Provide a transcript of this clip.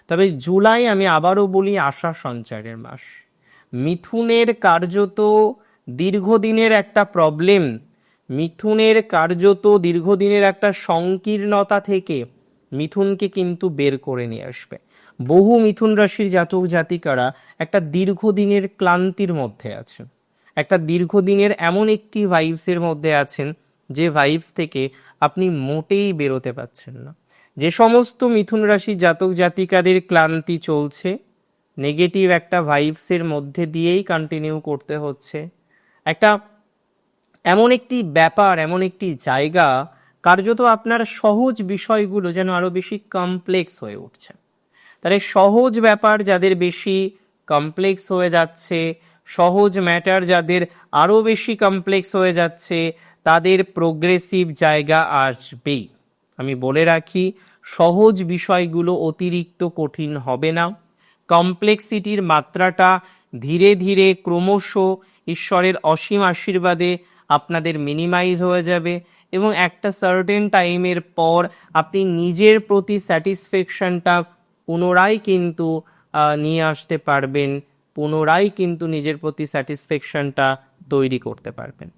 তবে জুলাই আমি আবারও বলি আশা সঞ্চারের মাস। মিথুনের কার্যত দীর্ঘদিনের একটা প্রবলেম, মিথুনের কার্যত দীর্ঘদিনের একটা সংকীর্ণতা থেকে মিথুনকে কিন্তু বের করে নিয়ে আসবে। বহু মিথুন রাশির জাতক জাতিকারা একটা দীর্ঘদিনের ক্লান্তির মধ্যে আছেন, একটা দীর্ঘদিনের এমন একটি ভাইবসের মধ্যে আছেন যে ভাইবস থেকে আপনি মোটেই বেরোতে পারছেন না। যে সমস্ত মিথুন রাশির জাতক জাতিকাদের ক্লান্তি চলছে, নেগেটিভ একটা ভাইবসের মধ্যে দিয়েই কন্টিনিউ করতে হচ্ছে, একটা এমন একটি ব্যাপার, এমন একটি জায়গা, কার্যত আপনার সহজ বিষয়গুলো যেন আরো বেশি কমপ্লেক্স হয়ে উঠছে। তাহলে সহজ ব্যাপার যাদের বেশি কমপ্লেক্স হয়ে যাচ্ছে, সহজ ম্যাটার যাদের আরো বেশি কমপ্লেক্স হয়ে যাচ্ছে, তাদের প্রোগ্রেসিভ জায়গা আসবেই। আমি বলে রাখি, সহজ বিষয়গুলো অতিরিক্ত কঠিন হবে না। কমপ্লেক্সিটির মাত্রাটা ধীরে ধীরে ক্রমশ ঈশ্বরের অসীম আশীর্বাদে আপনাদের মিনিমাইজ হয়ে যাবে, এবং একটা সার্টেন টাইমের পর আপনি নিজের প্রতি স্যাটিসফ্যাকশনটা পুনরায় কিন্তু নিয়ে আসতে পারবেন, পুনরায় কিন্তু নিজের প্রতি স্যাটিসফ্যাকশনটা তৈরি করতে পারবেন।